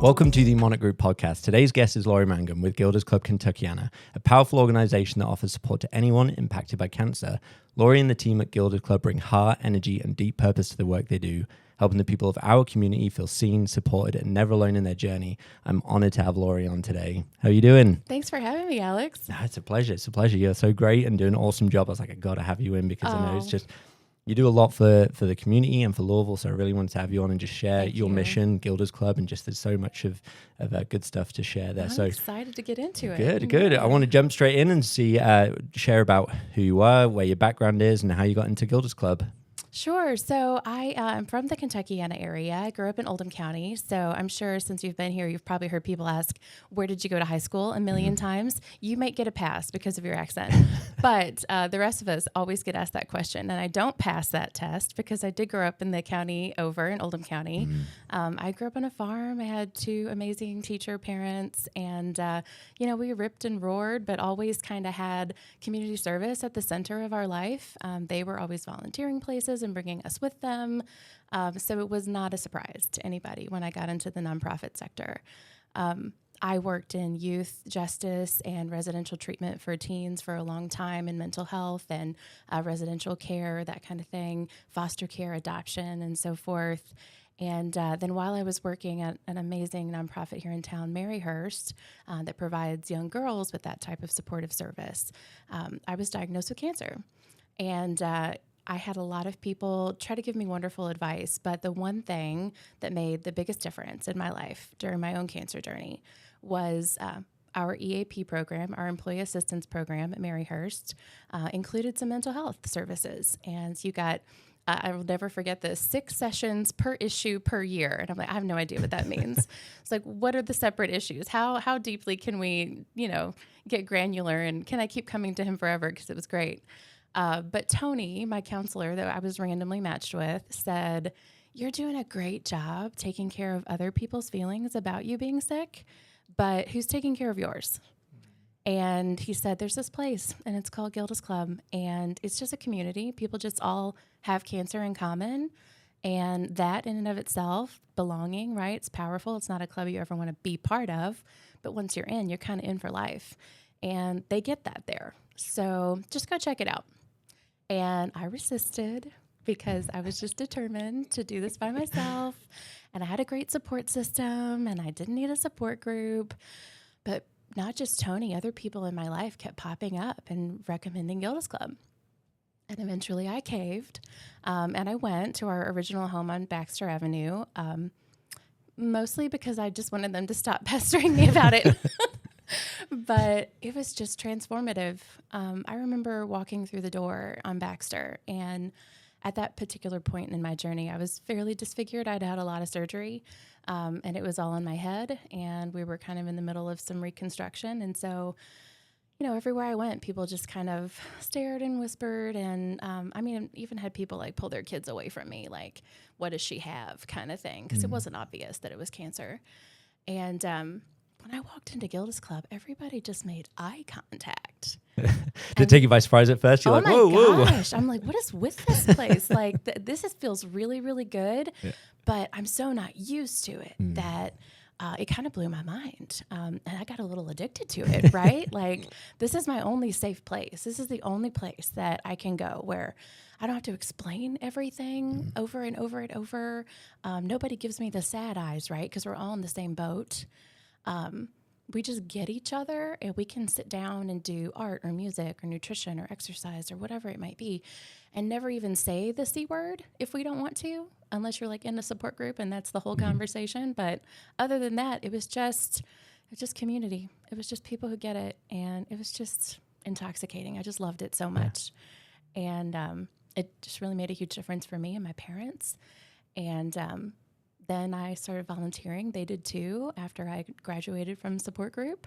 Welcome to the Monarch Group podcast. Today's guest is Laurie Mangum with Gilda's Club Kentuckiana, a powerful organization that offers support to anyone impacted by cancer. Laurie and the team at Gilda's Club bring heart, energy, and deep purpose to the work they do, helping the people of our community feel seen, supported, and never alone in their journey. I'm honored to have Laurie on today. How are you doing? Thanks for having me, Alex. No, it's a pleasure. It's a pleasure. You're so great and doing an awesome job. I was like, I got to have you in because I know it's just, you do a lot for the community and for Louisville. So I really wanted to have you on and just share your mission, Gilda's Club, and just there's so much of good stuff to share there. I'm excited to get into it. Good. I want to jump straight in and share about who you are, where your background is, and how you got into Gilda's Club. Sure. So I am from the Kentuckiana area. I grew up in Oldham County. So I'm sure since you've been here, you've probably heard people ask, where did you go to high school a million times? You might get a pass because of your accent. But the rest of us always get asked that question. And I don't pass that test because I did grow up in the county over in Oldham County. I grew up on a farm. I had two amazing teacher parents. And, we ripped and roared, but always kind of had community service at the center of our life. They were always volunteering places and bringing us with them. So it was not a surprise to anybody when I got into the nonprofit sector. I worked in youth justice and residential treatment for teens for a long time in mental health and residential care, that kind of thing, foster care, adoption, and so forth. And then while I was working at an amazing nonprofit here in town, Maryhurst, that provides young girls with that type of supportive service, I was diagnosed with cancer. And I had a lot of people try to give me wonderful advice, but the one thing that made the biggest difference in my life during my own cancer journey was our EAP program, our Employee Assistance Program at Maryhurst, included some mental health services. And you got, I will never forget this, 6 sessions per issue per year. And I'm like, I have no idea what that means. It's like, what are the separate issues? How deeply can we, get granular? And can I keep coming to him forever? Because it was great. But Tony, my counselor that I was randomly matched with, said, you're doing a great job taking care of other people's feelings about you being sick, but who's taking care of yours? And he said, there's this place, and it's called Gilda's Club, and it's just a community. People just all have cancer in common, and that in and of itself, belonging, right? It's powerful. It's not a club you ever want to be part of, but once you're kind of in for life, and they get that there. So just go check it out. And I resisted because I was just determined to do this by myself. And I had a great support system and I didn't need a support group. But not just Tony, other people in my life kept popping up and recommending Gilda's Club. And eventually I caved. And I went to our original home on Baxter Avenue, mostly because I just wanted them to stop pestering me about it. But it was just transformative. I remember walking through the door on Baxter, and at that particular point in my journey, I was fairly disfigured. I'd had a lot of surgery, and it was all in my head, and we were kind of in the middle of some reconstruction. And so, everywhere I went, people just kind of stared and whispered, and even had people like pull their kids away from me, like, what does she have kind of thing, because it wasn't obvious that it was cancer. And when I walked into Gilda's Club, everybody just made eye contact. Did it take you by surprise at first? You're like, whoa, whoa. Gosh. I'm like, what is with this place? Like, this feels really, really good, but I'm so not used to it that it kind of blew my mind. And I got a little addicted to it, right? Like, this is my only safe place. This is the only place that I can go where I don't have to explain everything over and over and over. Nobody gives me the sad eyes, right? Because we're all in the same boat. We just get each other and we can sit down and do art or music or nutrition or exercise or whatever it might be and never even say the C word if we don't want to, unless you're like in a support group and that's the whole conversation. But other than that, it was just community. It was just people who get it. And it was just intoxicating. I just loved it so much. And it just really made a huge difference for me and my parents. And then I started volunteering. They did too after I graduated from support group.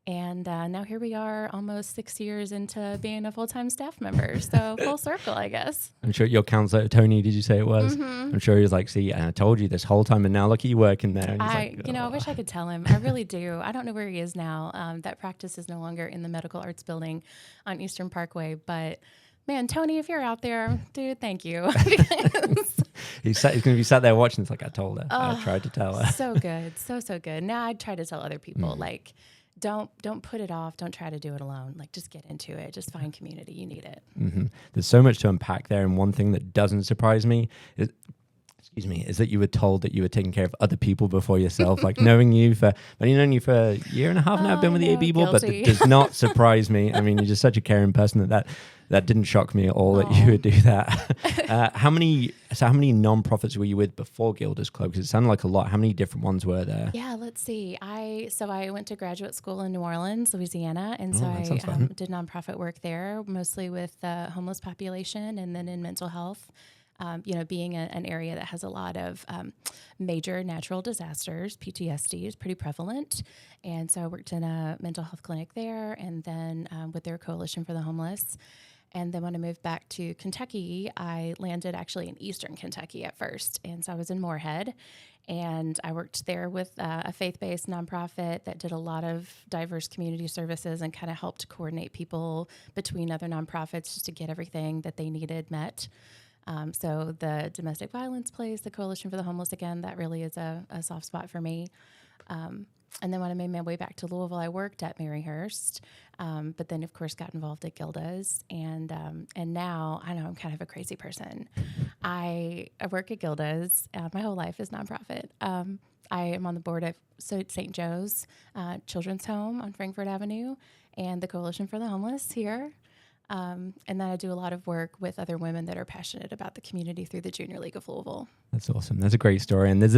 And now here we are almost 6 years into being a full-time staff member. So full circle, I guess. I'm sure your counselor, Tony, did you say it was? I'm sure he was like, see, I told you this whole time and now look at you working there. And I wish I could tell him. I really do. I don't know where he is now. That practice is no longer in the Medical Arts Building on Eastern Parkway, but Man, Tony, if you're out there, dude, thank you. He's going to be sat there watching. It's like, I told her. I Oh, tried to tell her. so good. So good. Now I try to tell other people, like, don't put it off. Don't try to do it alone. Like, just get into it. Just find community. You need it. Mm-hmm. There's so much to unpack there. And one thing that doesn't surprise me is that you were told that you were taking care of other people before yourself. Like knowing you for, I've only known you for a year and a half now. I've been with the A-People, but it does not surprise me. I mean, you're just such a caring person that didn't shock me at all that you would do that. How many nonprofits were you with before Gilda's Club? Because it sounded like a lot. How many different ones were there? Yeah, let's see. I went to graduate school in New Orleans, Louisiana, and so I did nonprofit work there, mostly with the homeless population and then in mental health. Being an area that has a lot of major natural disasters, PTSD is pretty prevalent. And so I worked in a mental health clinic there and then with their Coalition for the Homeless. And then when I moved back to Kentucky, I landed actually in Eastern Kentucky at first. And so I was in Moorhead. And I worked there with a faith-based nonprofit that did a lot of diverse community services and kind of helped coordinate people between other nonprofits just to get everything that they needed met. So the domestic violence place, the Coalition for the Homeless, again, that really is a soft spot for me. And then when I made my way back to Louisville, I worked at Maryhurst, but then, of course, got involved at Gilda's. And now, I know I'm kind of a crazy person. I work at Gilda's. My whole life is nonprofit. I am on the board of St. Joe's Children's Home on Frankfort Avenue and the Coalition for the Homeless here. And then I do a lot of work with other women that are passionate about the community through the Junior League of Louisville. That's awesome. That's a great story. And there's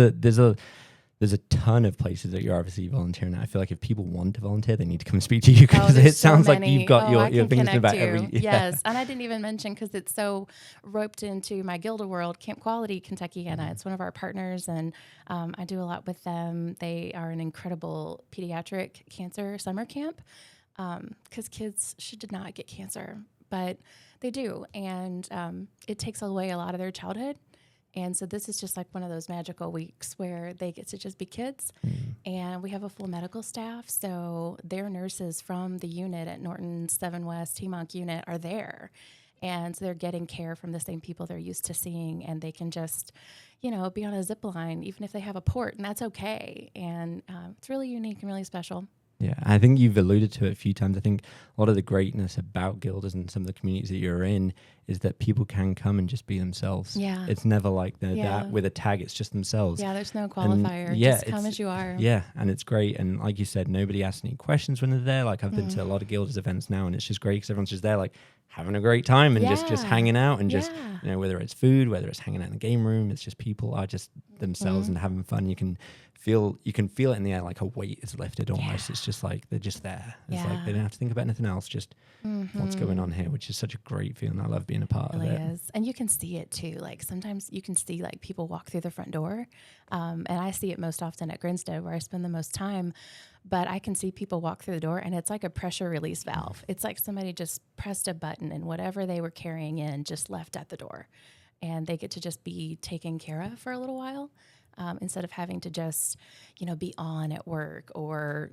a ton of places that you're obviously volunteering at. I feel like if people want to volunteer, they need to come and speak to you because it sounds like you've got your fingers about every. Yeah. Yes, and I didn't even mention because it's so roped into my Gilda world. Camp Quality Kentuckiana. It's one of our partners, and I do a lot with them. They are an incredible pediatric cancer summer camp. Because kids should not get cancer, but they do. And it takes away a lot of their childhood. And so this is just like one of those magical weeks where they get to just be kids. And we have a full medical staff. So their nurses from the unit at Norton 7 West T-Monk unit are there. And so they're getting care from the same people they're used to seeing. And they can just, be on a zip line, even if they have a port. And that's okay. And it's really unique and really special. Yeah, I think you've alluded to it a few times. I think a lot of the greatness about Gilda's and some of the communities that you're in is that people can come and just be themselves. Yeah. It's never like that with a tag, it's just themselves. Yeah, there's no qualifier. Just come as you are. Yeah, and it's great. And like you said, nobody asks any questions when they're there. Like I've been to a lot of Gilda's events now, and it's just great because everyone's just there like having a great time and just hanging out and just, whether it's food, whether it's hanging out in the game room, it's just people are just themselves and having fun. You can feel it in the air, like a weight is lifted almost. It's just like they're just there. It's like they don't have to think about anything else, just what's going on here, which is such a great feeling. I love being a part of it. It really is. And you can see it too. Like sometimes you can see like people walk through the front door. And I see it most often at Grinstead where I spend the most time. But I can see people walk through the door and it's like a pressure release valve. It's like somebody just pressed a button and whatever they were carrying in just left at the door. And they get to just be taken care of for a little while. Instead of having to just, be on at work or,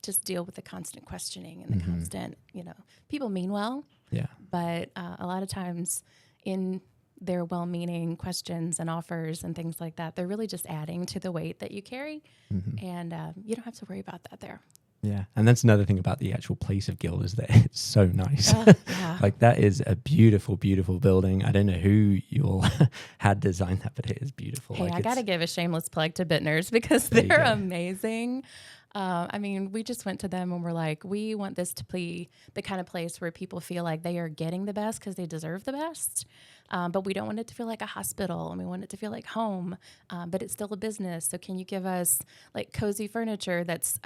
just deal with the constant questioning and the constant, people mean well. Yeah. But a lot of times in their well-meaning questions and offers and things like that, they're really just adding to the weight that you carry. And you don't have to worry about that there. Yeah, and that's another thing about the actual place of Gilda is that it's so nice. Like that is a beautiful, beautiful building. I don't know who you all had designed that, but it is beautiful. Hey, I got to give a shameless plug to Bittner's because they're amazing. We just went to them and we're like, we want this to be the kind of place where people feel like they are getting the best because they deserve the best. But we don't want it to feel like a hospital and we want it to feel like home, but it's still a business. So can you give us like cozy furniture that's,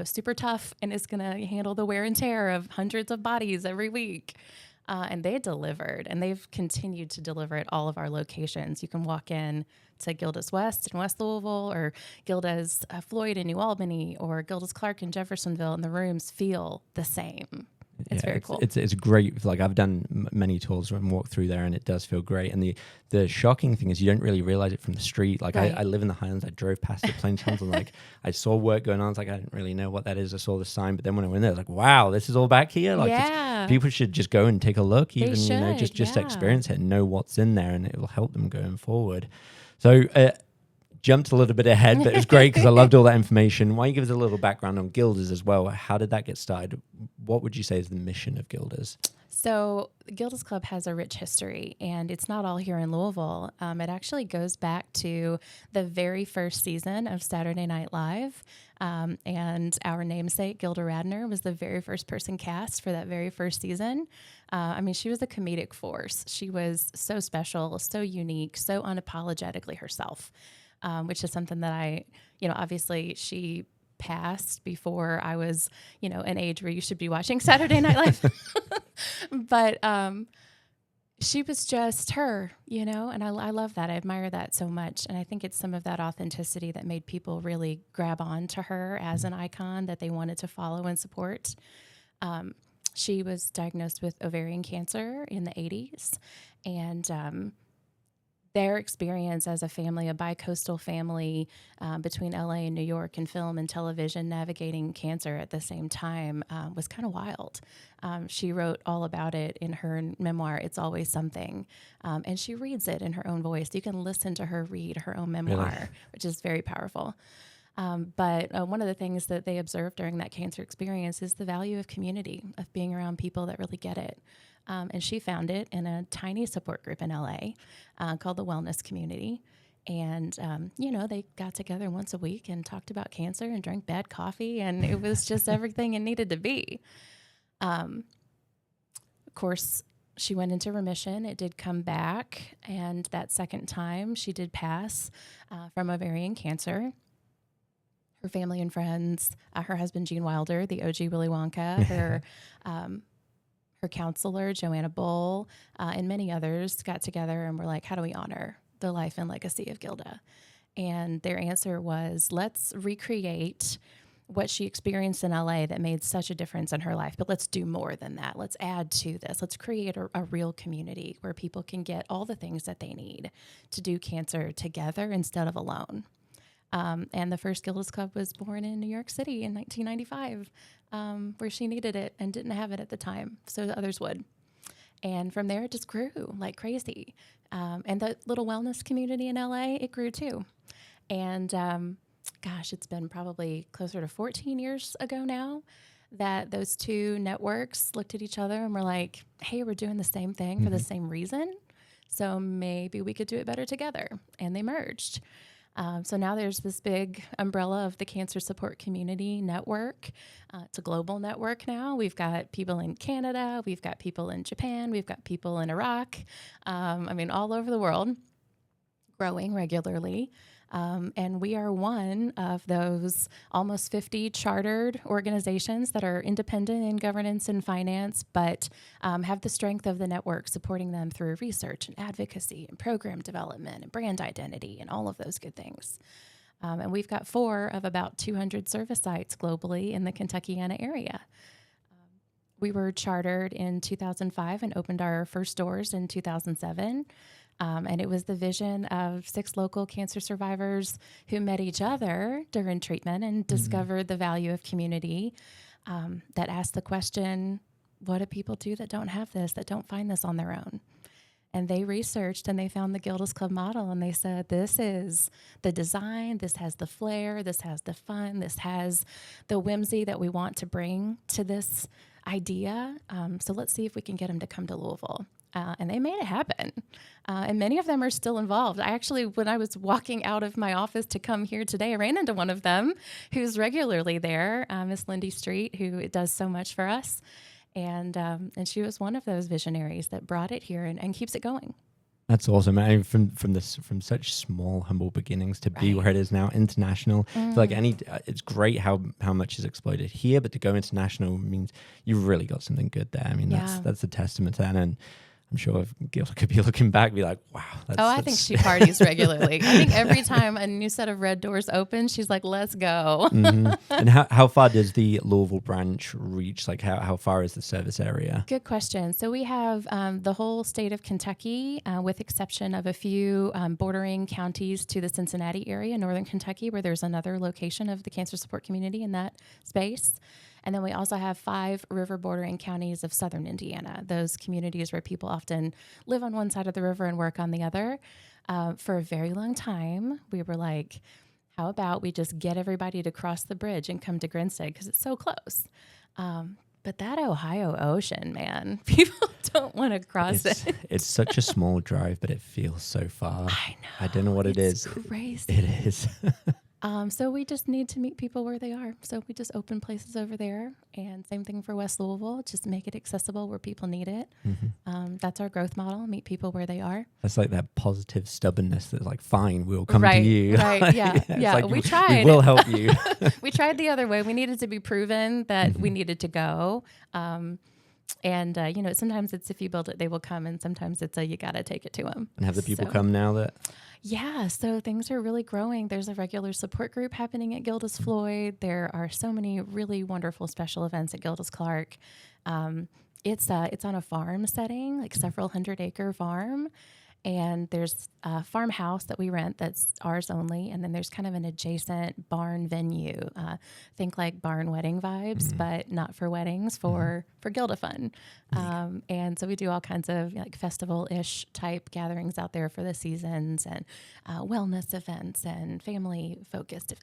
super tough and is going to handle the wear and tear of hundreds of bodies every week? And they delivered and they've continued to deliver at all of our locations. You can walk in to Gilda's West in West Louisville or Gilda's Floyd in New Albany or Gilda's Clark in Jeffersonville and the rooms feel the same. It's very cool. It's great. Like I've done many tours and walked through there, and it does feel great. And the shocking thing is you don't really realize it from the street. Like I live in the Highlands. I drove past it plenty of times, and like I saw work going on. It's like I didn't really know what that is. I saw the sign, but then when I went there, I was like, wow, this is all back here. Like people should just go and take a look, even just experience it and know what's in there, and it will help them going forward. So. Jumped a little bit ahead, but it was great because I loved all that information. Why don't you give us a little background on Gilda's as well? How did that get started? What would you say is the mission of Gilda's? So Gilda's Club has a rich history, and it's not all here in Louisville. It actually goes back to the very first season of Saturday Night Live. And our namesake, Gilda Radner, was the very first person cast for that very first season. She was a comedic force. She was so special, so unique, so unapologetically herself. Which is something that obviously she passed before I was, an age where you should be watching Saturday Night Live. But she was just her, and I love that. I admire that so much. And I think it's some of that authenticity that made people really grab on to her as an icon that they wanted to follow and support. She was diagnosed with ovarian cancer in the 80s, and their experience as a family, a bi-coastal family between LA and New York in film and television, navigating cancer at the same time, was kind of wild. She wrote all about it in her memoir, It's Always Something, and she reads it in her own voice. You can listen to her read her own memoir, which is very powerful. But one of the things that they observed during that cancer experience is the value of community, of being around people that really get it. And she found it in a tiny support group in LA called the Wellness Community. And, they got together once a week and talked about cancer and drank bad coffee. And it was just everything it needed to be. Of course, she went into remission. It did come back. And that second time, she did pass from ovarian cancer. Her family and friends, her husband, Gene Wilder, the OG Willy Wonka, her counselor, Joanna Bull, and many others got together and were like, how do we honor the life and legacy of Gilda? And their answer was, let's recreate what she experienced in LA that made such a difference in her life, but let's do more than that. Let's add to this. Let's create a real community where people can get all the things that they need to do cancer together instead of alone. And the first Gilda's Club was born in New York City in 1995, where she needed it and didn't have it at the time, so the others would. And from there, it just grew like crazy. And the little wellness community in LA, it grew too. And it's been probably closer to 14 years ago now that those two networks looked at each other and were like, hey, we're doing the same thing for the same reason, so maybe we could do it better together. And they merged. So now there's this big umbrella of the Cancer Support Community Network. It's a global network now. We've got people in Canada. We've got people in Japan. We've got people in Iraq. All over the world, growing regularly. And we are one of those almost 50 chartered organizations that are independent in governance and finance, but have the strength of the network supporting them through research and advocacy and program development and brand identity and all of those good things. And we've got 4 of about 200 service sites globally in the Kentuckiana area. We were chartered in 2005 and opened our first doors in 2007. And it was the vision of 6 local cancer survivors who met each other during treatment and discovered the value of community, that asked the question, what do people do that don't have this, that don't find this on their own? And they researched and they found the Gilda's Club model, and they said, this is the design, this has the flair, this has the fun, this has the whimsy that we want to bring to this idea. So let's see if we can get them to come to Louisville. And they made it happen. And many of them are still involved. I actually, when I was walking out of my office to come here today, I ran into one of them who's regularly there, Miss Lindy Street, who does so much for us. And she was one of those visionaries that brought it here and keeps it going. That's awesome. From such small, humble beginnings to be where it is now, international. It's great how much is exploited here, but to go international means you've really got something good there. That's a testament to that. And I'm sure Gilda could be looking back and be like, wow. I think she parties regularly. I think every time a new set of red doors opens, she's like, let's go. Mm-hmm. And how far does the Louisville branch reach? Like how far is the service area? Good question. So we have the whole state of Kentucky, with exception of a few bordering counties to the Cincinnati area, northern Kentucky, where there's another location of the cancer support community in that space. And then we also have 5 river bordering counties of southern Indiana, those communities where people often live on one side of the river and work on the other. For a very long time, we were like, how about we just get everybody to cross the bridge and come to Grinstead because it's so close. But that Ohio Ocean, man, people don't want to cross it. It's such a small drive, but it feels so far. I know. I don't know what it is. Crazy. It is. So we just need to meet people where they are. So we just open places over there. And same thing for West Louisville, just make it accessible where people need it. Mm-hmm. That's our growth model, meet people where they are. That's like that positive stubbornness that's like, fine, we'll come to you. Right, yeah. Like, we tried. We will help you. We tried the other way. We needed to be proven that we needed to go. Sometimes it's if you build it, they will come. And sometimes it's you got to take it to them. And have the people come now that... Yeah, so things are really growing. There's a regular support group happening at Gilda's Floyd. There are so many really wonderful special events at Gilda's Clark. It's on a farm setting, like several 100-acre farm. And there's a farmhouse that we rent that's ours only. And then there's kind of an adjacent barn venue. Think like barn wedding vibes, but not for weddings, for Gilda fun. And so we do all kinds of like festival-ish type gatherings out there for the seasons and wellness events and family-focused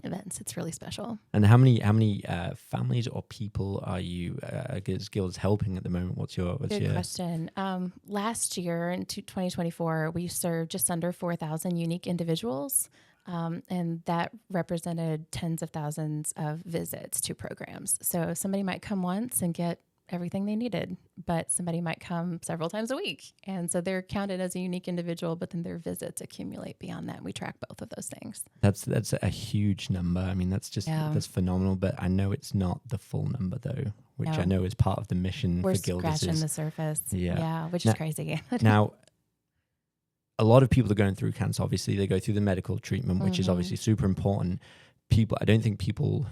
events. It's really special. And how many families or people are you Gilda's helping at the moment? What's your Good question. Last year in 2024, we served just under 4,000 unique individuals, and that represented tens of thousands of visits to programs. So somebody might come once and get everything they needed, but somebody might come several times a week. And so they're counted as a unique individual, but then their visits accumulate beyond that. We track both of those things. That's a huge number. I mean, that's phenomenal, but I know it's not the full number though, which I know is part of the mission We're for Gilda. We're scratching the surface. Yeah, which is crazy. Now, a lot of people are going through cancer. Obviously, they go through the medical treatment, which is obviously super important. I don't think people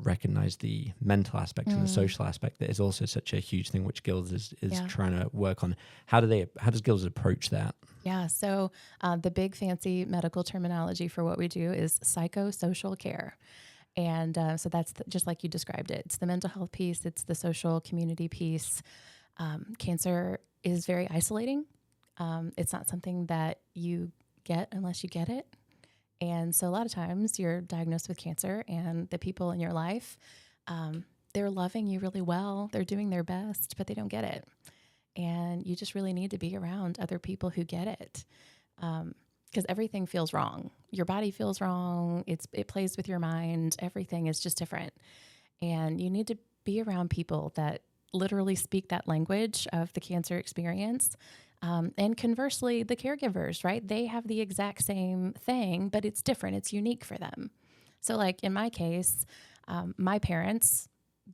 recognize the mental aspect and the social aspect that is also such a huge thing, which Gilda is trying to work on. How does Gilda approach that? Yeah, so the big fancy medical terminology for what we do is psychosocial care. And so that's just like you described it. It's the mental health piece. It's the social community piece. Cancer is very isolating. It's not something that you get unless you get it. And so a lot of times you're diagnosed with cancer and the people in your life, they're loving you really well. They're doing their best, but they don't get it. And you just really need to be around other people who get it. Because everything feels wrong. Your body feels wrong. It plays with your mind. Everything is just different. And you need to be around people that literally speak that language of the cancer experience. And conversely, the caregivers, right? They have the exact same thing, but it's different. It's unique for them. So like in my case, my parents,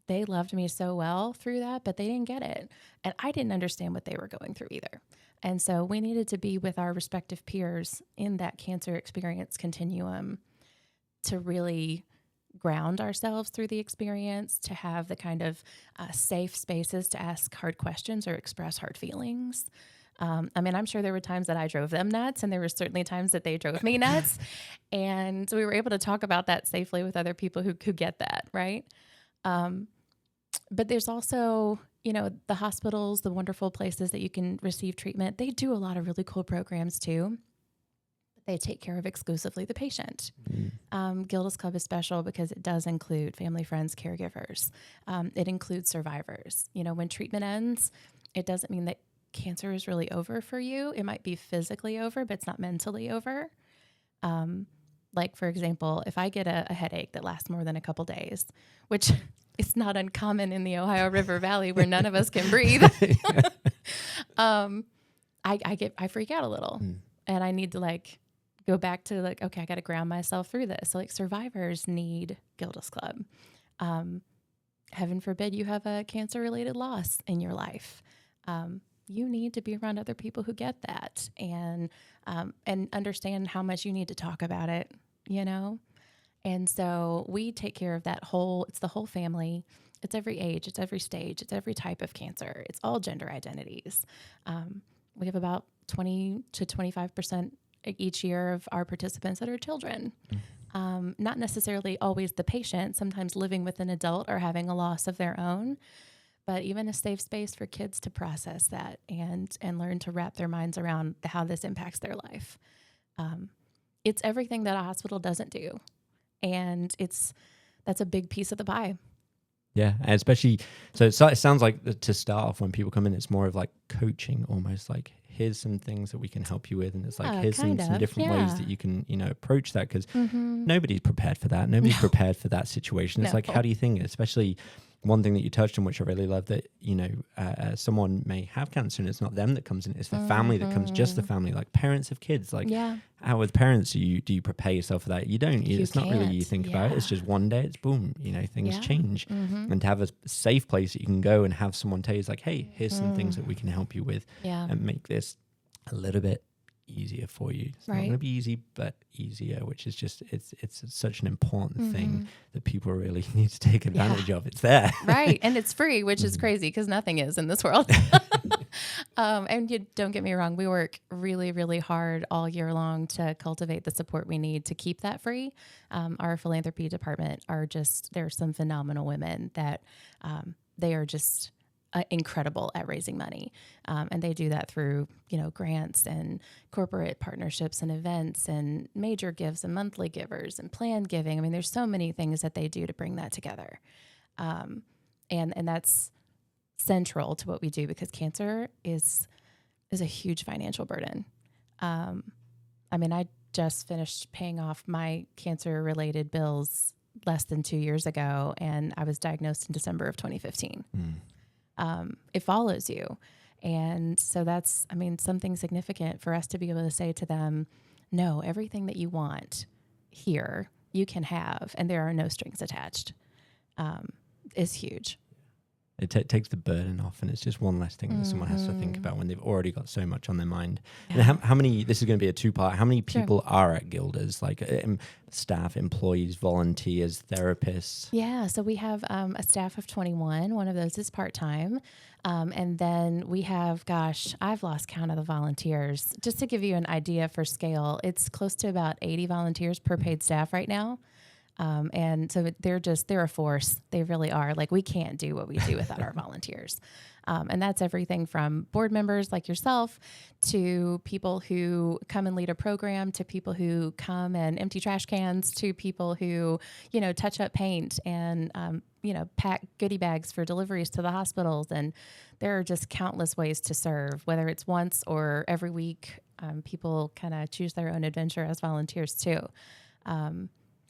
they loved me so well through that, but they didn't get it. And I didn't understand what they were going through either. And so we needed to be with our respective peers in that cancer experience continuum to really ground ourselves through the experience, to have the kind of safe spaces to ask hard questions or express hard feelings. I'm sure there were times that I drove them nuts, and there were certainly times that they drove me nuts. And so we were able to talk about that safely with other people who get that, right? But there's also, the hospitals, the wonderful places that you can receive treatment. They do a lot of really cool programs too. They take care of exclusively the patient. Gilda's Club is special because it does include family, friends, caregivers. It includes survivors. When treatment ends, it doesn't mean that cancer is really over for you. It might be physically over, but it's not mentally over. Like, for example, if I get a headache that lasts more than a couple days, which is not uncommon in the Ohio River Valley where none of us can breathe, I freak out a little. And I need to go back to okay, I got to ground myself through this. So survivors need Gilda's Club. Heaven forbid you have a cancer-related loss in your life. you need to be around other people who get that and understand how much you need to talk about it, you know? And so we take care of it's the whole family. It's every age, it's every stage, it's every type of cancer. It's all gender identities. We have about 20 to 25% each year of our participants that are children. Not necessarily always the patient, sometimes living with an adult or having a loss of their own, but even a safe space for kids to process that and learn to wrap their minds around how this impacts their life. It's everything that a hospital doesn't do. And that's a big piece of the pie. Yeah, and especially, so it sounds like to start off when people come in, it's more of like coaching, almost like here's some things that we can help you with, and it's like here's some different ways that you can approach that, because nobody's prepared for that. Nobody's prepared for that situation. It's like, how do you think, especially one thing that you touched on, which I really love, that someone may have cancer and it's not them that comes in, it's the family that comes, just the family, like parents of kids. Like, how with parents do you prepare yourself for that? You don't. It's not really you think about it. It's just one day it's boom, things change. And to have a safe place that you can go and have someone tell you, it's like, hey, here's some things that we can help you with and make this a little bit easier for you. It's not going to be easy, but easier, which is just, it's such an important thing that people really need to take advantage of. It's there. Right. And it's free, which is crazy because nothing is in this world. And you don't get me wrong. We work really, really hard all year long to cultivate the support we need to keep that free. Our philanthropy department there are some phenomenal women that they are just incredible at raising money. And they do that through, grants and corporate partnerships and events and major gifts and monthly givers and planned giving. I mean, there's so many things that they do to bring that together. And that's central to what we do, because cancer is a huge financial burden. I just finished paying off my cancer-related bills less than 2 years ago, and I was diagnosed in December of 2015. It follows you. And so that's, something significant for us to be able to say to them, no, everything that you want here, you can have, and there are no strings attached, is huge. It takes the burden off, and it's just one less thing that someone has to think about when they've already got so much on their mind. Yeah. And how many, this is going to be a two-part, how many people are at Gilda's, like staff, employees, volunteers, therapists? Yeah, so we have a staff of 21. One of those is part-time. And then we have, I've lost count of the volunteers. Just to give you an idea for scale, it's close to about 80 volunteers per paid staff right now. And so they're a force. They really are. Like, we can't do what we do without our volunteers. And that's everything from board members like yourself to people who come and lead a program, to people who come and empty trash cans, to people who, touch up paint and, pack goodie bags for deliveries to the hospitals. And there are just countless ways to serve, whether it's once or every week. People kind of choose their own adventure as volunteers too.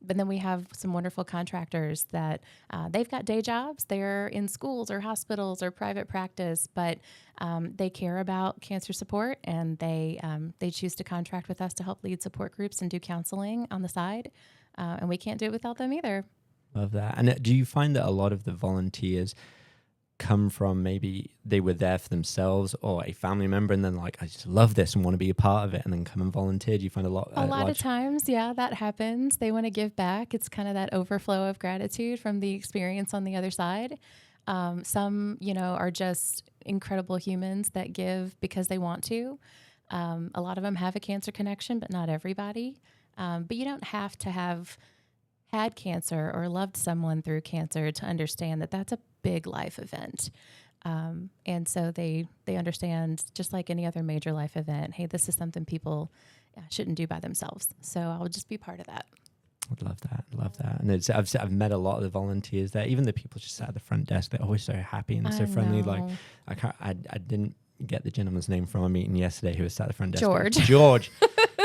But then we have some wonderful contractors that they've got day jobs. They're in schools or hospitals or private practice, but they care about cancer support, and they choose to contract with us to help lead support groups and do counseling on the side. And we can't do it without them either. Love that. And do you find that a lot of the volunteers come from, maybe they were there for themselves or a family member, and then like, I just love this and want to be a part of it, and then come and volunteer? Do you find a lot of times, that happens. They want to give back. It's kind of that overflow of gratitude from the experience on the other side. Some, are just incredible humans that give because they want to. A lot of them have a cancer connection, but not everybody. But you don't have to have had cancer or loved someone through cancer to understand that that's a big life event. And so they understand, just like any other major life event, hey, this is something people shouldn't do by themselves. So I'll just be part of that. I'd love that. And I've met a lot of the volunteers there, even the people just sat at the front desk. They're always so happy and so friendly. Like, I didn't get the gentleman's name from a meeting yesterday who was sat at the front desk. George.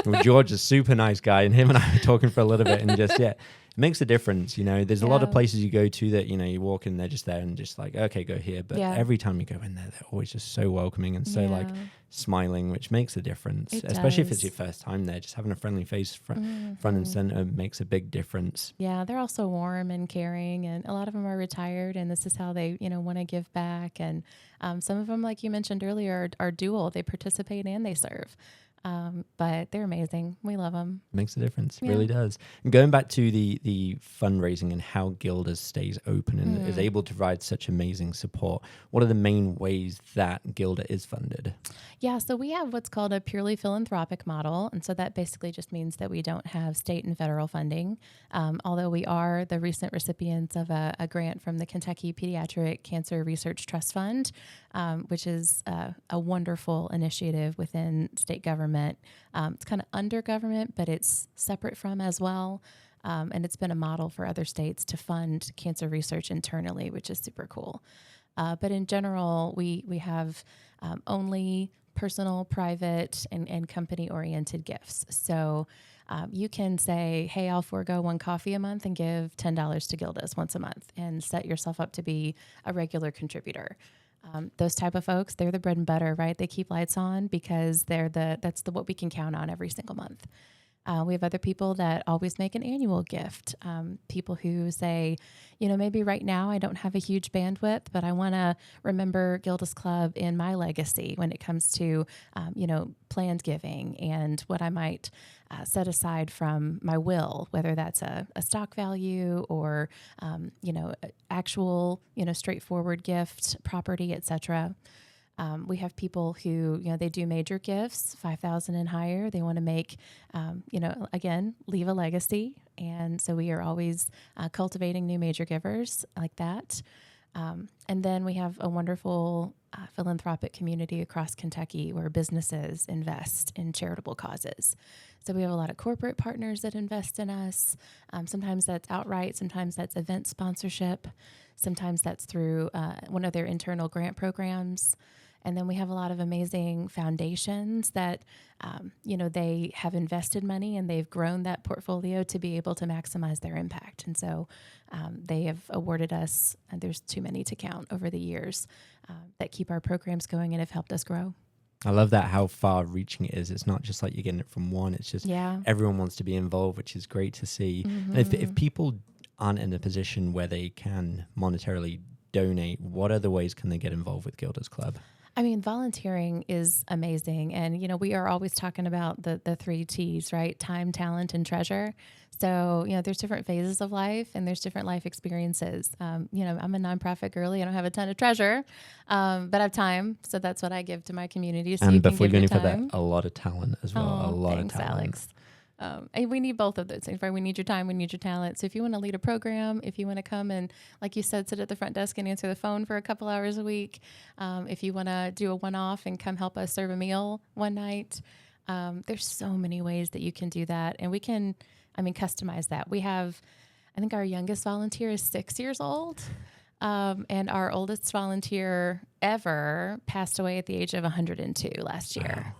Well, George is a super nice guy, and him and I were talking for a little bit, and just, yeah, it makes a difference. You know, there's a lot of places you go to that, you know, you walk in, they're just there and just like, okay, go here. But every time you go in there, they're always just so welcoming and so like smiling, which makes a difference, especially if it's your first time there. Just having a friendly face front and center makes a big difference. Yeah, they're also warm and caring, and a lot of them are retired, and this is how they, you know, want to give back. And some of them, like you mentioned earlier, are dual. They participate and they serve. But they're amazing. We love them. Makes a difference. It really does. And going back to the fundraising and how Gilda stays open and is able to provide such amazing support, what are the main ways that Gilda is funded? Yeah, so we have what's called a purely philanthropic model. And so that basically just means that we don't have state and federal funding, although we are the recent recipients of a grant from the Kentucky Pediatric Cancer Research Trust Fund, which is a wonderful initiative within state government. It's kind of under government, but it's separate from as well. And it's been a model for other states to fund cancer research internally, which is super cool. But in general, we have only personal, private, and company-oriented gifts. So you can say, hey, I'll forego one coffee a month and give $10 to Gilda's once a month and set yourself up to be a regular contributor. Those type of folks, they're the bread and butter, right? They keep lights on because that's what we can count on every single month. We have other people that always make an annual gift. People who say, you know, maybe right now I don't have a huge bandwidth, but I want to remember Gilda's Club in my legacy when it comes to, you know, planned giving and what I might set aside from my will, whether that's a stock value or, you know, actual, you know, straightforward gift, property, etc. We have people who, you know, they do major gifts, 5,000 and higher. They want to make, you know, again, leave a legacy. And so we are always cultivating new major givers like that. And then we have a wonderful philanthropic community across Kentucky where businesses invest in charitable causes. So we have a lot of corporate partners that invest in us. Sometimes that's outright. Sometimes that's event sponsorship. Sometimes that's through one of their internal grant programs. And then we have a lot of amazing foundations that, you know, they have invested money and they've grown that portfolio to be able to maximize their impact. And so they have awarded us, and there's too many to count over the years, that keep our programs going and have helped us grow. I love that, how far reaching it is. It's not just like you're getting it from one. It's just everyone wants to be involved, which is great to see. And if people aren't in a position where they can monetarily donate, what other ways can they get involved with Gilda's Club? I mean, volunteering is amazing. And, you know, we are always talking about the 3 T's, right? Time, talent, and treasure. So, you know, there's different phases of life and there's different life experiences. You know, I'm a nonprofit girly. I don't have a ton of treasure, but I have time. So that's what I give to my community. So and before you go any further, a lot of talent as well. Oh, a lot thanks, of talent. Alex. And we need both of those things, right? We need your time, we need your talent. So if you want to lead a program, if you want to come and, like you said, sit at the front desk and answer the phone for a couple hours a week, if you want to do a one-off and come help us serve a meal one night, there's so many ways that you can do that. And we can, customize that. We have, I think our youngest volunteer is 6 years old. And our oldest volunteer ever passed away at the age of 102 last year.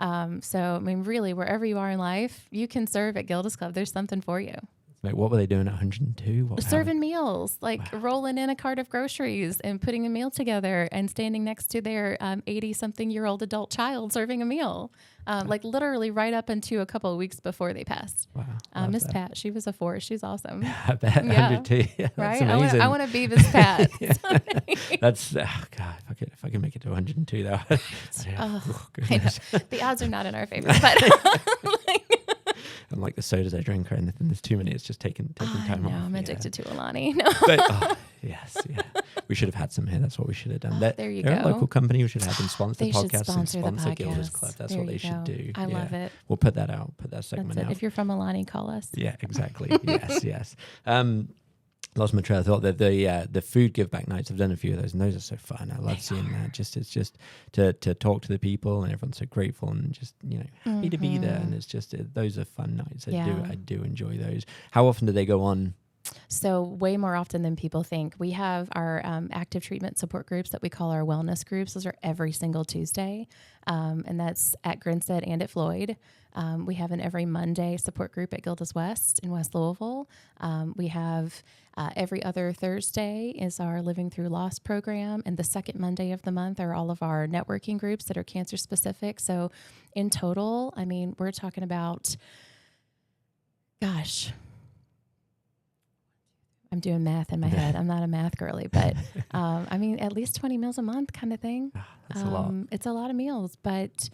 Wow. So, really, wherever you are in life, you can serve at Gilda's Club. There's something for you. Like, what were they doing at 102? Serving meals, like rolling in a cart of groceries and putting a meal together and standing next to their 80-something-year-old adult child serving a meal. Like literally right up into a couple of weeks before they passed. Wow. Miss Pat, she was a force. She's awesome. I bet. 102. Yeah, that's right? amazing. I want to be Miss Pat. That's, God, if I can make it to 102, though. Goodness. The odds are not in our favor, but and like the sodas I drink or anything, there's too many. It's just taking time off. I'm addicted to Alani. No. But, yes, yeah. We should have had some here. That's what we should have done. There you they're go. a local company. We should have them sponsor the They should podcast and sponsor the sponsor podcast. Gilda's Club. That's There what they you should go. do. I love it. We'll put that out. Put that segment out. If you're from Alani, call us. Yeah, exactly. Yes. Lost my trail of thought. That the food give back nights, I've done a few of those, and those are so fun. I love seeing that. It's just to talk to the people, and everyone's so grateful and just happy to be there. And it's just those are fun nights. I do enjoy those. How often do they go on So way more often than people think. We have our active treatment support groups that we call our wellness groups. Those are every single Tuesday, and that's at Grinstead and at Floyd. We have an every Monday support group at Gilda's West in West Louisville. We have every other Thursday is our Living Through Loss program, and the second Monday of the month are all of our networking groups that are cancer specific. So in total, I mean, we're talking about, gosh, I'm doing math in my head. I'm not a math girly, but I mean, at least 20 meals a month kind of thing. That's a lot. It's a lot of meals, but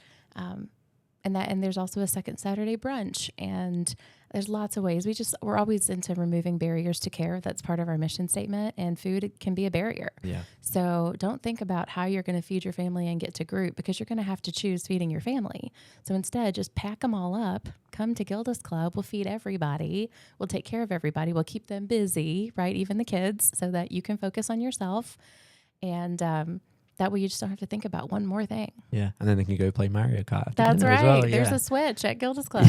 and there's also a second Saturday brunch, and there's lots of ways. We're always into removing barriers to care. That's part of our mission statement, and food can be a barrier. Yeah. So don't think about how you're going to feed your family and get to group, because you're going to have to choose feeding your family. So instead, just pack them all up, come to Gilda's Club. We'll feed everybody. We'll take care of everybody. We'll keep them busy, right? Even the kids, so that you can focus on yourself. And that way you just don't have to think about one more thing. Yeah, and then they can go play Mario Kart after That's dinner right. as well. There's yeah. a Switch at Gilda's Club.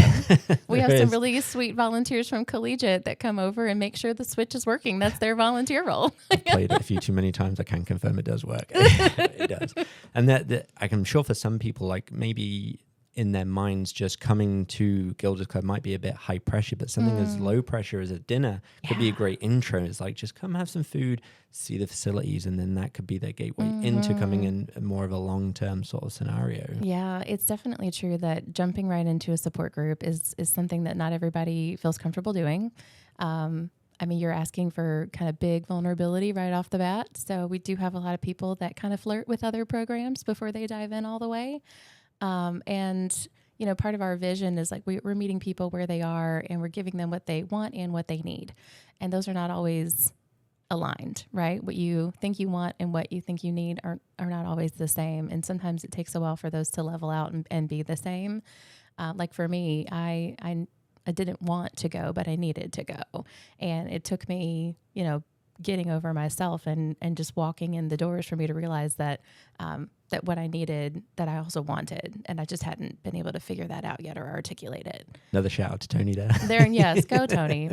We have There some is. really sweet volunteers from Collegiate that come over and make sure the Switch is working. That's their volunteer role. I've played it a few too many times. I can confirm it does work. It does. And that I'm sure for some people, like maybe in their minds, just coming to Gilda's Club might be a bit high pressure, but something as low pressure as a dinner could be a great intro. It's like, just come have some food, see the facilities, and then that could be their gateway into coming in more of a long-term sort of scenario. Yeah, it's definitely true that jumping right into a support group is something that not everybody feels comfortable doing. I mean, you're asking for kind of big vulnerability right off the bat. So we do have a lot of people that kind of flirt with other programs before they dive in all the way. And, you know, part of our vision is like we're meeting people where they are, and we're giving them what they want and what they need. And those are not always aligned, right? What you think you want and what you think you need are not always the same. And sometimes it takes a while for those to level out and be the same. Like for me, I didn't want to go, but I needed to go. And it took me, you know, getting over myself and just walking in the doors for me to realize that that what I needed, that I also wanted, and I just hadn't been able to figure that out yet or articulate it. Another shout out to Tony there. Yes, go Tony.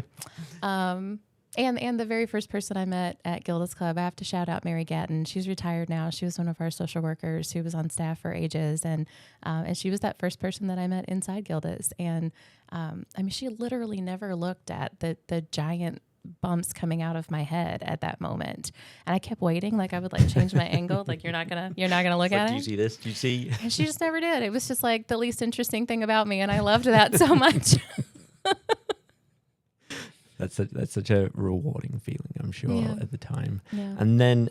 And the very first person I met at Gilda's Club, I have to shout out Mary Gatton. She's retired now. She was one of our social workers who was on staff for ages, and she was that first person that I met inside Gilda's. And I mean, she literally never looked at the giant bumps coming out of my head at that moment, and I kept waiting. Like I would like change my angle. Like you're not gonna look at it. Do you see this? Do you see? And she just never did. It was just like the least interesting thing about me, and I loved that so much. That's such a rewarding feeling, I'm sure, at the time. Yeah. And then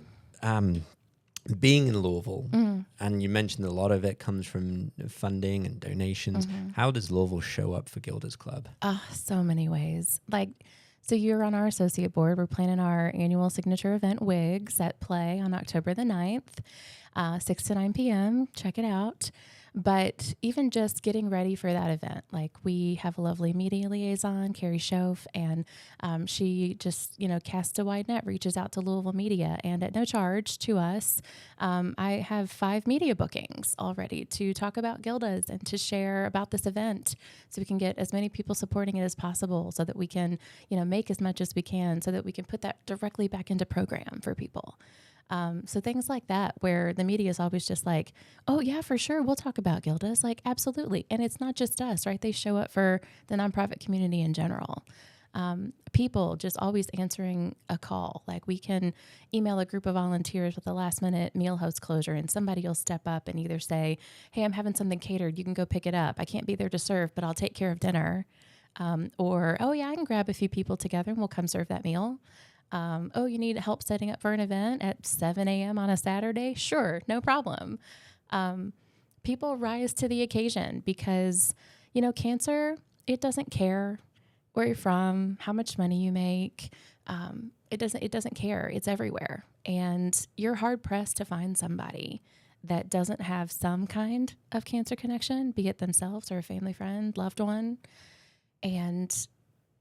being in Louisville, and you mentioned a lot of it comes from funding and donations. How does Louisville show up for Gilda's Club? So many ways. Like, so you're on our associate board. We're planning our annual signature event, Wigs, at Play on October the 9th, 6 to 9 p.m. Check it out. But even just getting ready for that event, like we have a lovely media liaison, Carrie Schoaf, and she just, you know, casts a wide net, reaches out to Louisville media, and at no charge to us, I have 5 media bookings already to talk about Gilda's and to share about this event, so we can get as many people supporting it as possible, so that we can, you know, make as much as we can, so that we can put that directly back into program for people. So things like that, where the media is always just like, oh yeah, for sure, we'll talk about Gilda's. Like, absolutely. And it's not just us, right? They show up for the nonprofit community in general. People just always answering a call. Like we can email a group of volunteers with a last minute meal house closure, and somebody will step up and either say, hey, I'm having something catered. You can go pick it up. I can't be there to serve, but I'll take care of dinner. Or, oh yeah, I can grab a few people together and we'll come serve that meal. Oh, you need help setting up for an event at 7 a.m. on a Saturday? Sure, no problem. People rise to the occasion because, you know, cancer, it doesn't care where you're from, how much money you make. It doesn't care. It's everywhere. And you're hard pressed to find somebody that doesn't have some kind of cancer connection, be it themselves or a family friend, loved one. And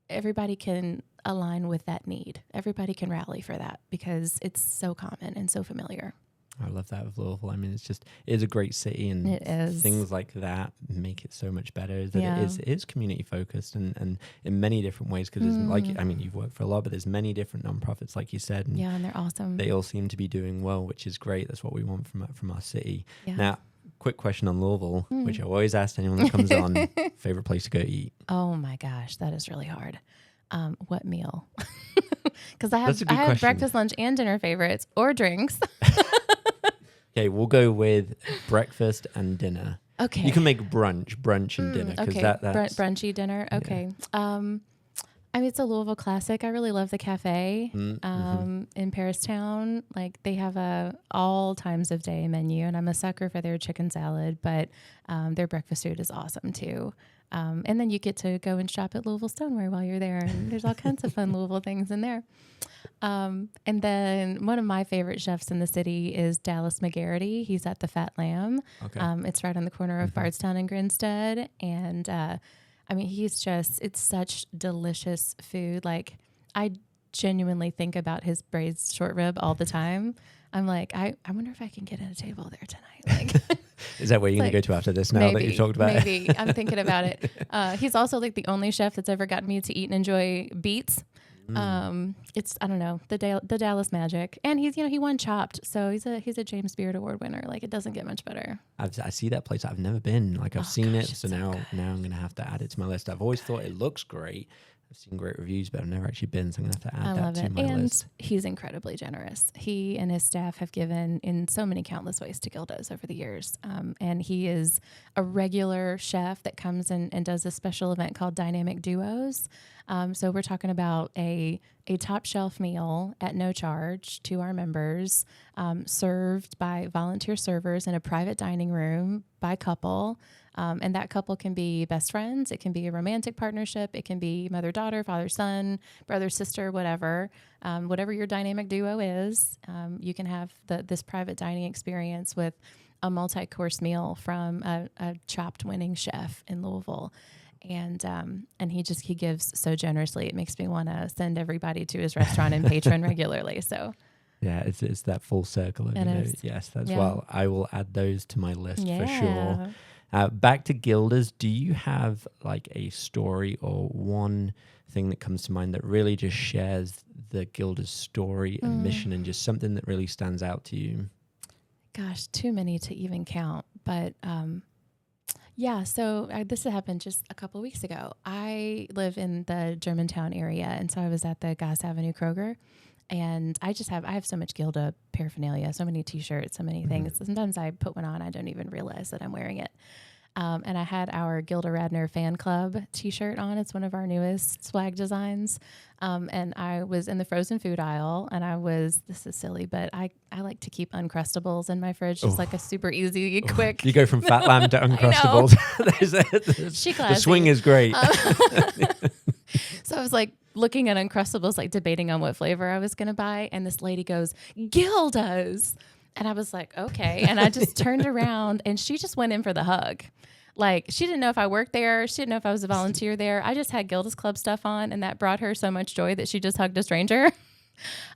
everybody can align with that need. Everybody can rally for that because it's so common and so familiar. I love that with Louisville. I mean, it is a great city, and It is. things like that make it so much better. That Yeah. it is community focused and in many different ways. Because I mean, you've worked for a lot, but there's many different nonprofits, like you said. And And they're awesome. they all seem to be doing well, which is great. That's what we want from our city. Yeah. Now, quick question on Louisville, which I always ask anyone that comes on: favorite place to go eat? Oh my gosh, that is really hard. What meal? Because I That's a good have question. breakfast, lunch, and dinner favorites or drinks. Okay, we'll go with breakfast and dinner. Okay. You can make brunch and dinner, because Okay. that's Brunchy dinner. Okay. I mean, it's a Louisville classic. I really love the cafe in Paristown. Like, they have a all times of day menu, and I'm a sucker for their chicken salad, but their breakfast food is awesome too. And then you get to go and shop at Louisville Stoneware while you're there, and there's all kinds of fun Louisville things in there. And then one of my favorite chefs in the city is Dallas McGarity. He's at the Fat Lamb. Okay. It's right on the corner of Bardstown and Grinstead. And I mean, it's such delicious food. Like, I genuinely think about his braised short rib all the time. I'm like, I wonder if I can get at a table there tonight. Like, Is that where you're going to go to after this now that you've talked about it? Maybe. I'm thinking about it. He's also like the only chef that's ever gotten me to eat and enjoy beets. It's, I don't know, the Dallas magic. And he won Chopped. So he's a James Beard Award winner. Like, it doesn't get much better. I see that place. I've never been. Like, I've seen it. It's So now I'm going to have to add it to my list. I've always thought it looks great. I've seen great reviews, but I've never actually been. So I'm going to have to add that to my and list. he's incredibly generous. He and his staff have given in so many countless ways to Gilda's over the years. And he is a regular chef that comes in and does a special event called Dynamic Duos. So we're talking about a top shelf meal at no charge to our members, served by volunteer servers in a private dining room by couple. And that couple can be best friends. It can be a romantic partnership. It can be mother-daughter, father-son, brother-sister, whatever. Whatever your dynamic duo is, you can have this private dining experience with a multi-course meal from a Chopped winning chef in Louisville. And he gives so generously. It makes me want to send everybody to his restaurant and patron regularly. So Yeah, it's that full circle of, yes, that's well, I will add those to my list for sure. Back to Gilda's, do you have like a story or one thing that comes to mind that really just shares the Gilda's story and mission and just something that really stands out to you? Gosh, too many to even count. But so this happened just a couple of weeks ago. I live in the Germantown area, and so I was at the Goss Avenue Kroger. And I have so much Gilda paraphernalia, so many T-shirts, so many things. Sometimes I put one on, I don't even realize that I'm wearing it. And I had our Gilda Radner fan club T-shirt on. It's one of our newest swag designs. And I was in the frozen food aisle, and this is silly, but I like to keep Uncrustables in my fridge, just like a super easy, quick. You go from Fat Lamb to Uncrustables. The swing is great. So I was like looking at Uncrustables, like debating on what flavor I was going to buy. And this lady goes, Gilda's. And I was like, okay. And I just turned around, and she just went in for the hug. Like, she didn't know if I worked there. She didn't know if I was a volunteer there. I just had Gilda's Club stuff on, and that brought her so much joy that she just hugged a stranger.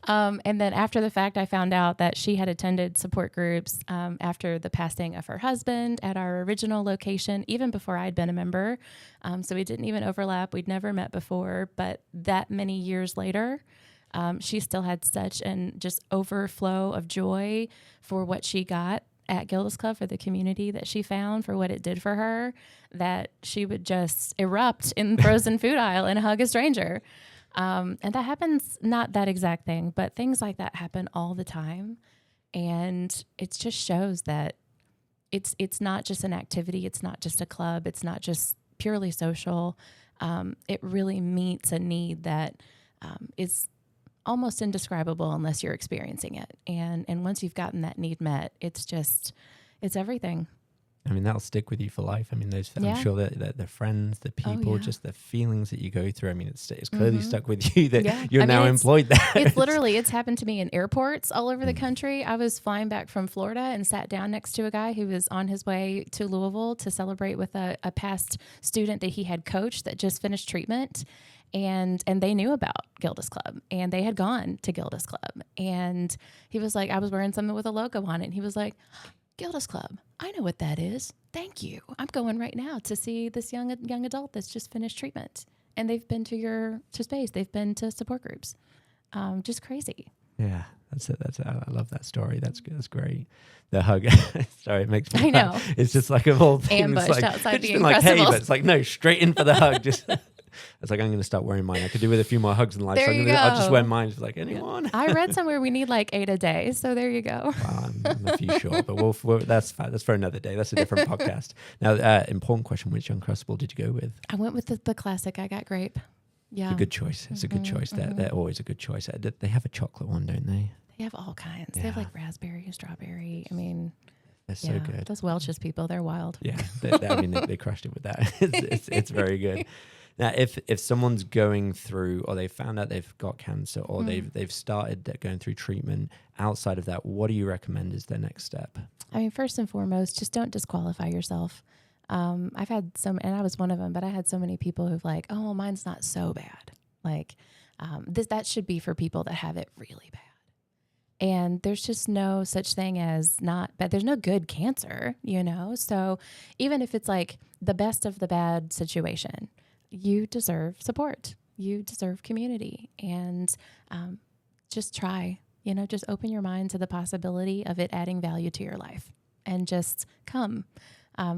And then after the fact, I found out that she had attended support groups after the passing of her husband at our original location, even before I'd been a member. So we didn't even overlap. We'd never met before. But that many years later, she still had such an just overflow of joy for what she got at Gilda's Club, for the community that she found, for what it did for her, that she would just erupt in the frozen food aisle and hug a stranger. And that happens, not that exact thing, but things like that happen all the time. And it just shows that it's not just an activity. It's not just a club. It's not just purely social. It really meets a need that is almost indescribable unless you're experiencing it. And once you've gotten that need met, it's everything. I mean, that'll stick with you for life. I mean, I'm sure that the friends, the people, just the feelings that you go through. I mean, it's clearly stuck with you that you're now employed there. It's happened to me in airports all over the country. I was flying back from Florida and sat down next to a guy who was on his way to Louisville to celebrate with a past student that he had coached that just finished treatment. And they knew about Gilda's Club, and they had gone to Gilda's Club. And he was like, I was wearing something with a logo on it. And he was like, Gilda's Club, I know what that is. Thank you. I'm going right now to see this young adult that's just finished treatment. And they've been to your space. They've been to support groups. Just crazy. Yeah, that's it. I love that story. That's good. That's great. The hug. Sorry, it makes me. I know. It's just like of all things, Ambushed like, outside it's the been like, hey, Incredibles. but it's like no, straight in for the hug. Just. It's like I'm going to start wearing mine. I could do with a few more hugs in life. There So you go. I'll just wear mine. Just like anyone. I read somewhere we need like 8 a day. So there you go. Well, I'm a few short, but that's fine. That's for another day. That's a different podcast. Now, important question: which Uncrustable did you go with? I went with the classic. I got grape. Yeah. It's a good choice. It's a good choice. They're always a good choice. They have a chocolate one, don't they? They have all kinds. Yeah. They have like raspberry and strawberry. I mean, They're so good. Those Welch's people, they're wild. Yeah, they crushed it with that. It's very good. Now, if someone's going through, or they found out they've got cancer, or they've started going through treatment, outside of that, what do you recommend is their next step? I mean, first and foremost, just don't disqualify yourself. I've had and I was one of them, but I had so many people who've like, oh, well, mine's not so bad. Like, that should be for people that have it really bad. And there's just no such thing as not bad. There's no good cancer, So even if it's like the best of the bad situation, you deserve support. You deserve community. And just try, just open your mind to the possibility of it adding value to your life. And just come.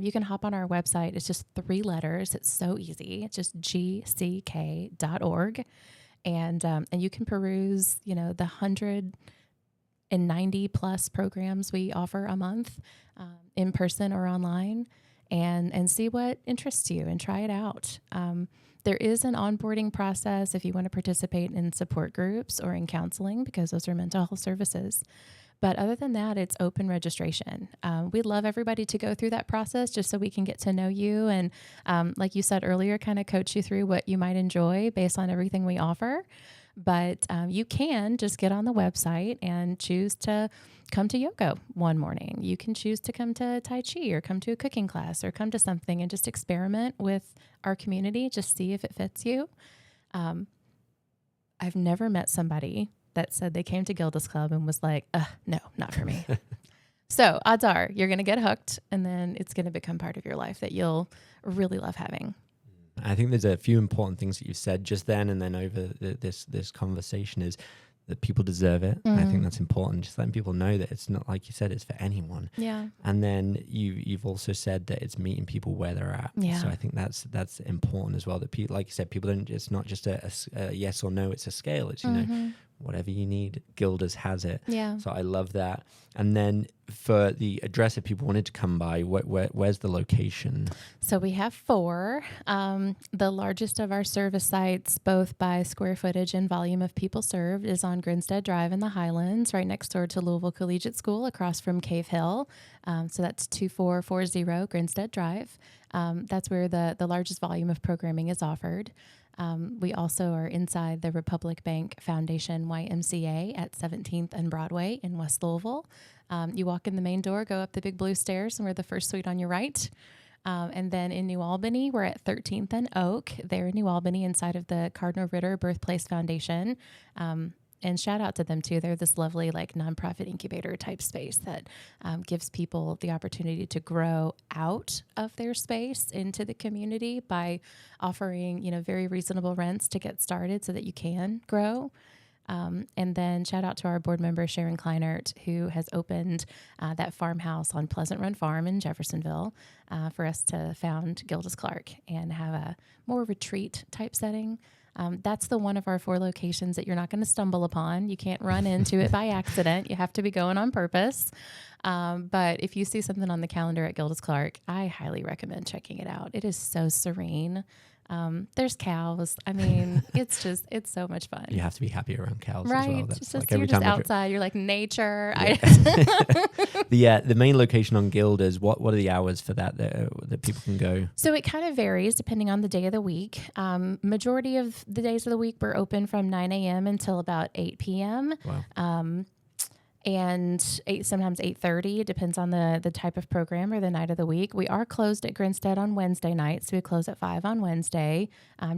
You can hop on our website. It's just 3 letters. It's so easy. It's just gck.org. And you can peruse, the 190 plus programs we offer a month, in person or online, and see what interests you and try it out. There is an onboarding process if you want to participate in support groups or in counseling, because those are mental health services. But other than that, it's open registration. We'd love everybody to go through that process just so we can get to know you. And like you said earlier, kind of coach you through what you might enjoy based on everything we offer. But you can just get on the website and choose to come to yoga one morning. You can choose to come to Tai Chi or come to a cooking class or come to something and just experiment with our community. Just see if it fits you. I've never met somebody that said they came to Gilda's Club and was like, no, not for me. So odds are you're going to get hooked, and then it's going to become part of your life that you'll really love having. I think there's a few important things that you said just then and then over this conversation is that people deserve it. Mm-hmm. I think that's important. Just letting people know that it's not, like you said, it's for anyone. Yeah. And then you've also said that it's meeting people where they're at. Yeah. So I think that's important as well. That people, like you said, people don't. It's not just a yes or no. It's a scale. It's whatever you need. Gilda's has it. Yeah. So I love that. And then for the address, if people wanted to come by, where's the location? So we have 4. The largest of our service sites, both by square footage and volume of people served, is on Grinstead Drive in the Highlands, right next door to Louisville Collegiate School, across from Cave Hill. So that's 2440 Grinstead Drive. That's where the largest volume of programming is offered. We also are inside the Republic Bank Foundation YMCA at 17th and Broadway in West Louisville. You walk in the main door, go up the big blue stairs, and we're the first suite on your right. And then in New Albany, we're at 13th and Oak, there in New Albany, inside of the Cardinal Ritter Birthplace Foundation. And shout out to them too. They're this lovely nonprofit incubator type space that gives people the opportunity to grow out of their space into the community by offering, very reasonable rents to get started so that you can grow. And then shout out to our board member, Sharon Kleinert, who has opened that farmhouse on Pleasant Run Farm in Jeffersonville for us to found Gilda's Clark and have a more retreat type setting. That's the one of our 4 locations that you're not going to stumble upon. You can't run into it by accident. You have to be going on purpose. But if you see something on the calendar at Gilda's Clark, I highly recommend checking it out. It is so serene. There's cows. I mean, it's so much fun. You have to be happy around cows right. as well. That's just, like you're every just time outside. You're like nature. Yeah. The main location on Gilda's, what are the hours for that people can go? So it kind of varies depending on the day of the week. Majority of the days of the week we're open from 9 a.m. until about 8 p.m. Wow. and sometimes 8:30. It depends on the type of program or the night of the week. We are closed at Grinstead on Wednesday nights, so we close at 5 on Wednesday,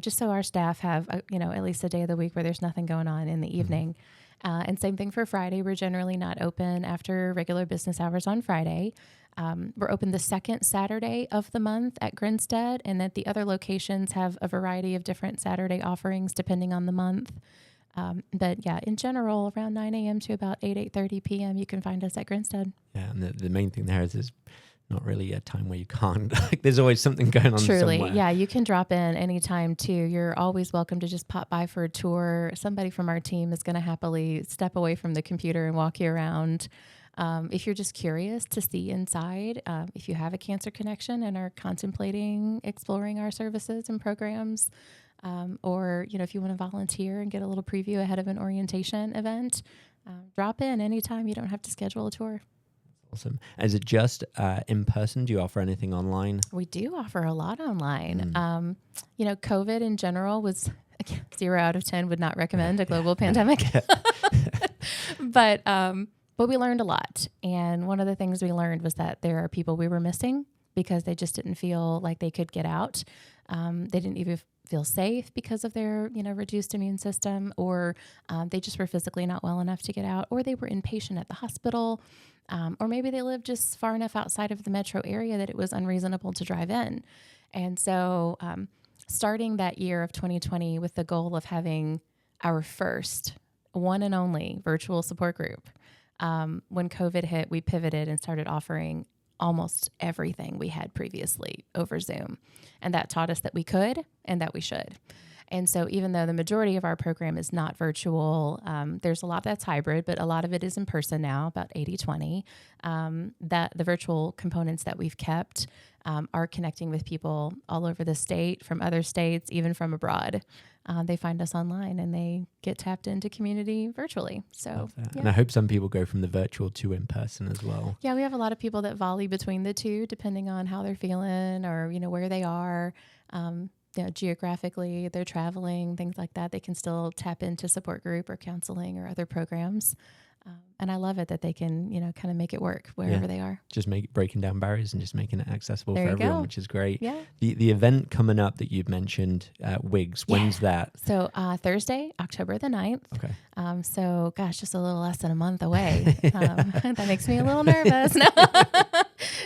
just so our staff have at least a day of the week where there's nothing going on in the evening. And same thing for Friday. We're generally not open after regular business hours on Friday. We're open the second Saturday of the month at Grinstead, and that the other locations have a variety of different Saturday offerings depending on the month. But yeah, in general, around 9 a.m. to about 8:30 p.m., you can find us at Grinstead. Yeah, and the main thing there is there's not really a time where you can't. Like, there's always something going on Truly, somewhere. yeah, you can drop in anytime too. You're always welcome to just pop by for a tour. Somebody from our team is going to happily step away from the computer and walk you around. If you're just curious to see inside, if you have a cancer connection and are contemplating exploring our services and programs, or if you want to volunteer and get a little preview ahead of an orientation event, drop in anytime. You don't have to schedule a tour. Awesome. Is it just in person? Do you offer anything online? We do offer a lot online. COVID in general was 0 out of 10 would not recommend a global pandemic. But we learned a lot. And one of the things we learned was that there are people we were missing because they just didn't feel like they could get out. They didn't even feel safe because of their, reduced immune system, or they just were physically not well enough to get out, or they were inpatient at the hospital, or maybe they lived just far enough outside of the metro area that it was unreasonable to drive in. And so starting that year of 2020 with the goal of having our first one and only virtual support group, when COVID hit, we pivoted and started offering almost everything we had previously over Zoom. And that taught us that we could and that we should. And so even though the majority of our program is not virtual, there's a lot that's hybrid, but a lot of it is in person now, about 80-20. That the virtual components that we've kept are connecting with people all over the state, from other states, even from abroad. They find us online and they get tapped into community virtually. So, yeah. And I hope some people go from the virtual to in person as well. Yeah, we have a lot of people that volley between the two, depending on how they're feeling or, where they are. Geographically, they're traveling, things like that. They can still tap into support group or counseling or other programs. And I love it that they can, kind of make it work wherever they are. Just breaking down barriers and just making it accessible There for you everyone, go. which is great. Yeah. The event coming up that you've mentioned, WIGS, when's that? So Thursday, October the 9th. Okay. So gosh, just a little less than a month away. That makes me a little nervous.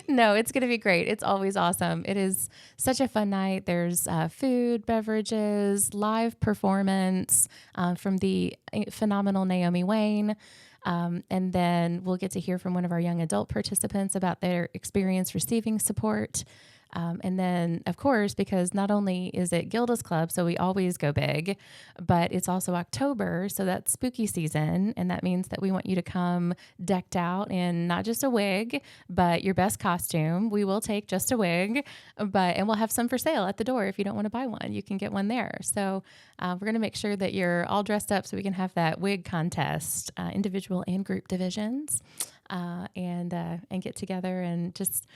No, it's going to be great. It's always awesome. It is such a fun night. There's food, beverages, live performance from the phenomenal Naomi Wayne. And then we'll get to hear from one of our young adult participants about their experience receiving support. And then, of course, because not only is it Gilda's Club, so we always go big, but it's also October, so that's spooky season. And that means that we want you to come decked out in not just a wig, but your best costume. We will take just a wig, and we'll have some for sale at the door. If you don't want to buy one, you can get one there. So we're going to make sure that you're all dressed up so we can have that wig contest, individual and group divisions, and get together and just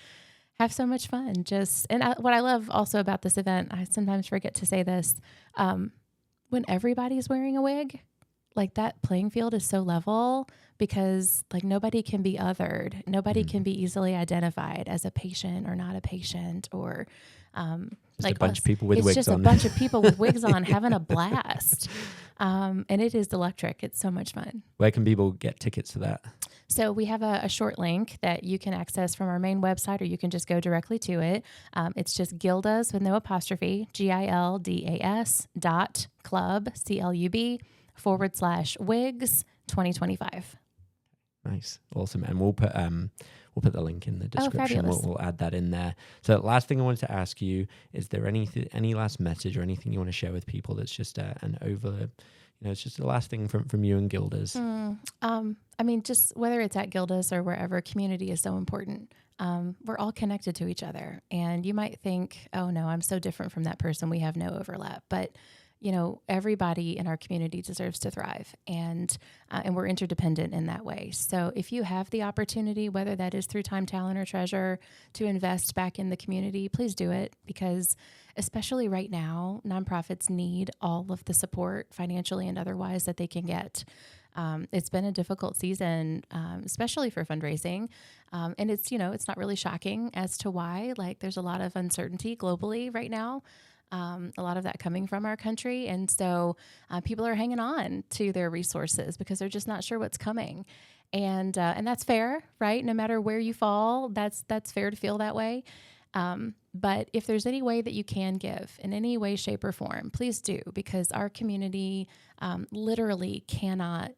have so much fun. What I love also about this event, I sometimes forget to say this, when everybody's wearing a wig, like that playing field is so level because like nobody can be othered. Nobody can be easily identified as a patient or not a patient or just a bunch of people with wigs on. It's just a bunch of people with wigs on having a blast. And it is electric. It's so much fun. Where can people get tickets to that? So we have a short link that you can access from our main website, or you can just go directly to it. It's just Gilda's with no apostrophe, GILDAS.club, CLUB /wigs 2025. Nice. Awesome. And we'll put the link in the description. We'll add that in there. So last thing I wanted to ask you, is there any last message or anything you want to share with people that's just it's just the last thing from you and Gilda's? Just whether it's at Gilda's or wherever, community is so important. We're all connected to each other. And you might think, oh no, I'm so different from that person. We have no overlap. But everybody in our community deserves to thrive, and we're interdependent in that way. So if you have the opportunity, whether that is through time, talent, or treasure, to invest back in the community, please do it, because especially right now, nonprofits need all of the support financially and otherwise that they can get. It's been a difficult season, especially for fundraising. And it's, it's not really shocking as to why. Like, there's a lot of uncertainty globally right now. A lot of that coming from our country. And so people are hanging on to their resources because they're just not sure what's coming. And that's fair, right? No matter where you fall, that's fair to feel that way. But if there's any way that you can give in any way, shape, or form, please do, because our community literally cannot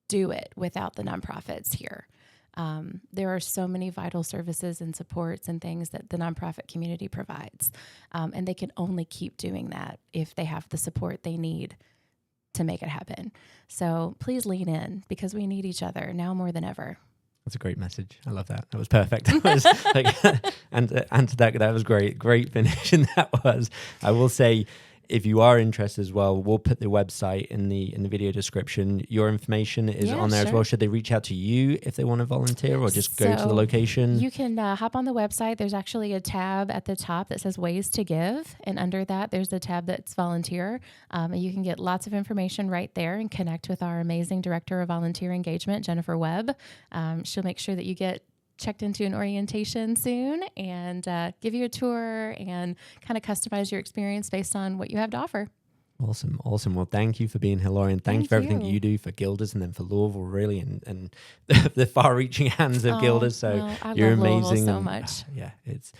do it without the nonprofits here. There are so many vital services and supports and things that the nonprofit community provides. And they can only keep doing that if they have the support they need to make it happen. So please lean in, because we need each other now more than ever. That's a great message. I love that. That was perfect. That was and that was great. Great finish. And that was, I will say, if you are interested as well, we'll put the website in the video description. Your information is on there as well. Should they reach out to you if they want to volunteer, or just go to the location? You can hop on the website. There's actually a tab at the top that says Ways to Give. And under that, there's a tab that's Volunteer. And you can get lots of information right there and connect with our amazing Director of Volunteer Engagement, Jennifer Webb. She'll make sure that you get checked into an orientation soon and give you a tour and kind of customize your experience based on what you have to offer. Awesome. Well, thank you for being here, Laurie, and thanks for everything you do for Gilda's and then for Louisville, really, and the far-reaching hands of Gilda's. So you're amazing. So much. It's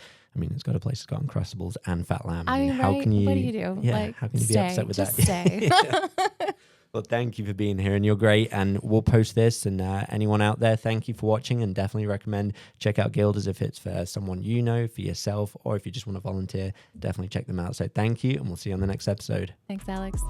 got a place that's got Uncrustables and Fat Lamb. How can you? What do you do? Yeah, how can you be upset with just that? Stay. Well, thank you for being here, and you're great. And we'll post this, and anyone out there, thank you for watching, and definitely recommend check out Gilda's if it's for someone you know, for yourself, or if you just want to volunteer, definitely check them out. So thank you, and we'll see you on the next episode. Thanks, Alex.